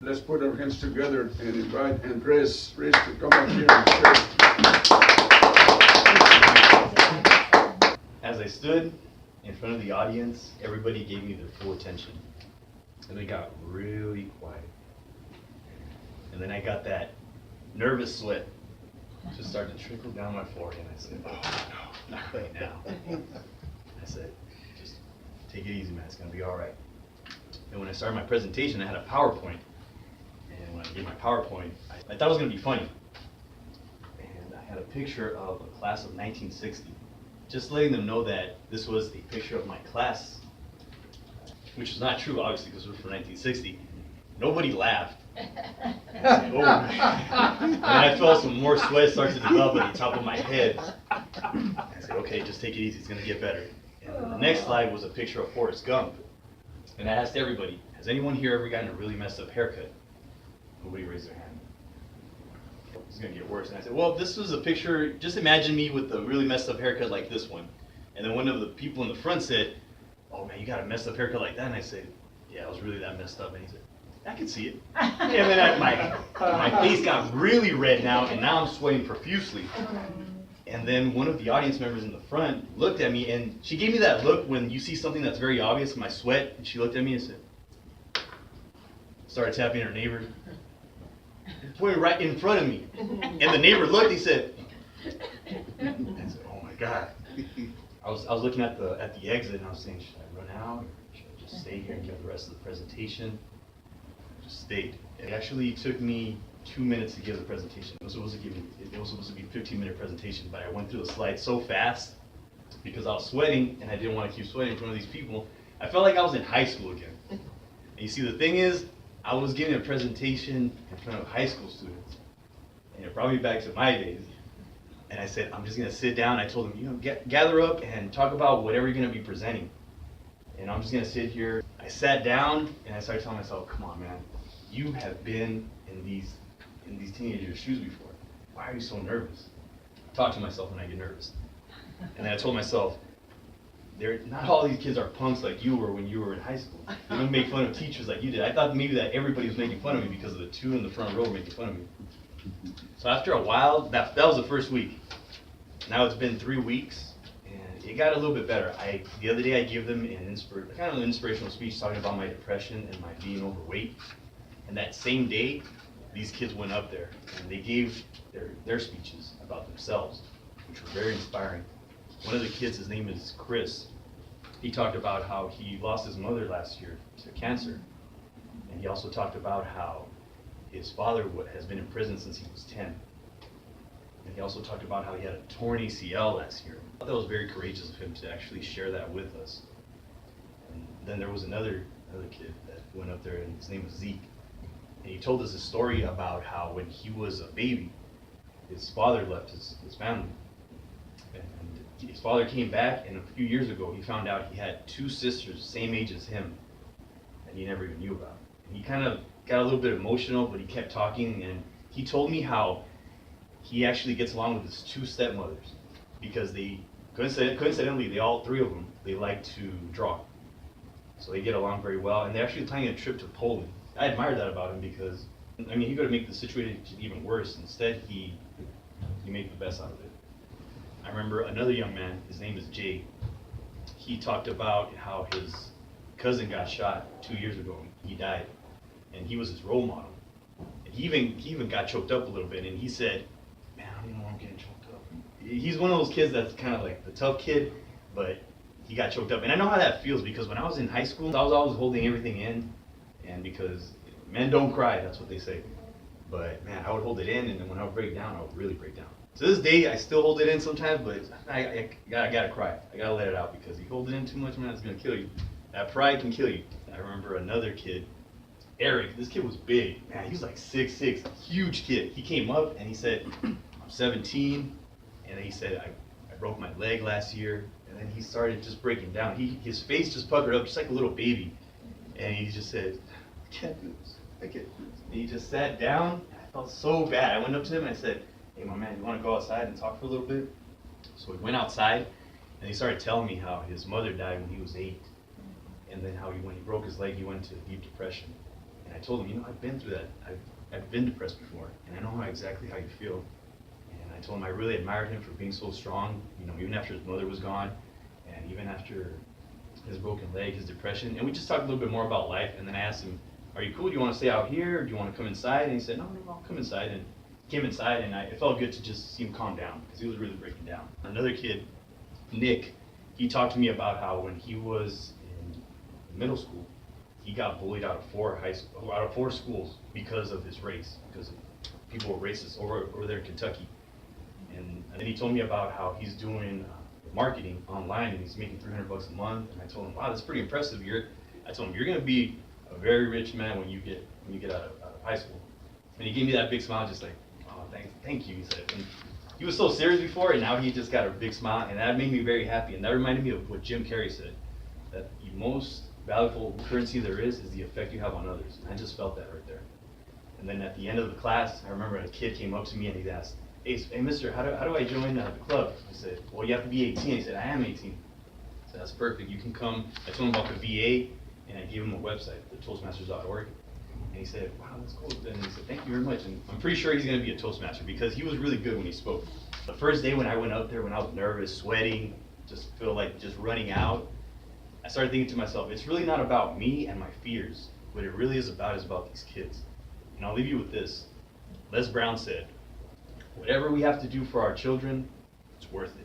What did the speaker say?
Let's put our hands together and invite Andres Rich to come up here and share. As I stood in front of the audience, everybody gave me their full attention. And they got really quiet. And then I got that nervous sweat just started to trickle down my forehead. And I said, oh no, not right now. I said, just take it easy, man, it's gonna be all right. And when I started my presentation, I had a PowerPoint. And when I gave my PowerPoint, I thought it was gonna be funny. And I had a picture of a class of 1960. Just letting them know that this was a picture of my class, which is not true, obviously, because it was from 1960. Nobody laughed. I said, oh. And then I felt some more sweat start to develop at the top of my head. I said, okay, just take it easy, it's gonna get better. And then the next slide was a picture of Forrest Gump. And I asked everybody, has anyone here ever gotten a really messed up haircut? Nobody raised their hand. It's gonna get worse. And I said, well, this was a picture, just imagine me with a really messed up haircut like this one. And then one of the people in the front said, oh man, you got a messed up haircut like that? And I said, yeah, I was really that messed up. And he said, I can see it. And then my face got really red now, and now I'm sweating profusely. And then one of the audience members in the front looked at me, and she gave me that look when you see something that's very obvious, my sweat, and she looked at me and said, started tapping her neighbor. Pointed right in front of me. And the neighbor looked, he said, I said, oh my God. I was looking at the exit, and I was saying, should I run out, or should I just stay here and give the rest of the presentation? I just stayed. It actually took me 2 minutes to give the presentation. It was supposed to be a 15-minute presentation, but I went through the slides so fast because I was sweating, and I didn't want to keep sweating in front of these people. I felt like I was in high school again. And you see, the thing is, I was giving a presentation in front of high school students, and it brought me back to my days. And I said, I'm just gonna sit down. I told them, gather up and talk about whatever you're gonna be presenting. And I'm just gonna sit here. I sat down and I started telling myself, come on, man, you have been in these teenagers' shoes before. Why are you so nervous? I talk to myself when I get nervous. And then I told myself, not all these kids are punks like you were when you were in high school. They don't make fun of teachers like you did. I thought maybe that everybody was making fun of me because of the two in the front row were making fun of me. So after a while, that was the first week. Now it's been 3 weeks, and it got a little bit better. The other day I gave them kind of an inspirational speech talking about my depression and my being overweight. And that same day, these kids went up there and they gave their speeches about themselves, which were very inspiring. One of the kids, his name is Chris, he talked about how he lost his mother last year to cancer. And he also talked about how his father has been in prison since he was 10. And he also talked about how he had a torn ACL last year. I thought that was very courageous of him to actually share that with us. And then there was another kid that went up there, and his name was Zeke. And he told us a story about how when he was a baby, his father left his family. And his father came back, and a few years ago he found out he had 2 sisters, same age as him, and he never even knew about. And he kind of got a little bit emotional, but he kept talking, and he told me how he actually gets along with his 2 stepmothers because coincidentally, they all 3 of them, they like to draw. So they get along very well, and they're actually planning a trip to Poland. I admire that about him because, I mean, he could have made the situation even worse. Instead, he made the best out of it. I remember another young man, his name is Jay. He talked about how his cousin got shot 2 years ago. He died, and he was his role model. And he even got choked up a little bit, and he said, man, I don't even know I'm getting choked up. He's one of those kids that's kind of like the tough kid, but he got choked up. And I know how that feels because when I was in high school, I was always holding everything in. And because men don't cry, that's what they say. But man, I would hold it in, and then when I would break down, I would really break down. To this day, I still hold it in sometimes, but I gotta cry. I gotta let it out because you hold it in too much, man, it's gonna kill you. That pride can kill you. I remember another kid, Eric. This kid was big. Man, he was like 6'6", huge kid. He came up and he said, I'm 17, and then he said, I broke my leg last year. And then he started just breaking down. His face just puckered up just like a little baby. And he just said, I can't do this. I can't do this. And he just sat down, and I felt so bad. I went up to him and I said, hey, my man, you want to go outside and talk for a little bit? So we went outside, and he started telling me how his mother died when he was 8. And then how when he broke his leg, he went into deep depression. And I told him, you know, I've been through that. I've been depressed before, and I know exactly how you feel. And I told him I really admired him for being so strong, you know, even after his mother was gone, and even after his broken leg, his depression. And we just talked a little bit more about life, and then I asked him, are you cool? Do you want to stay out here, or do you want to come inside? And he said, no, I'll come inside. And he came inside, and it felt good to just see him calm down, because he was really breaking down. Another kid, Nick, he talked to me about how when he was in middle school, he got bullied out of four schools because of his race, because people were racist over there in Kentucky. And then he told me about how he's doing marketing online, and he's making $300 a month. And I told him, wow, that's pretty impressive. I told him, you're going to be a very rich man when you get out of high school. And he gave me that big smile, just like, oh, thank you, he said. And he was so serious before, and now he just got a big smile, and that made me very happy. And that reminded me of what Jim Carrey said, that the most valuable currency there is the effect you have on others. And I just felt that right there. And then at the end of the class, I remember a kid came up to me and he asked, hey mister, how do I join the club? I said, well, you have to be 18. He said, I am 18. I said, that's perfect, you can come. I told him about the VA, and I gave him a website, the Toastmasters.org. And he said, wow, that's cool. And he said, thank you very much. And I'm pretty sure he's going to be a Toastmaster, because he was really good when he spoke. The first day when I went out there, when I was nervous, sweating, just feel like just running out, I started thinking to myself, it's really not about me and my fears. What it really is about these kids. And I'll leave you with this. Les Brown said, whatever we have to do for our children, it's worth it.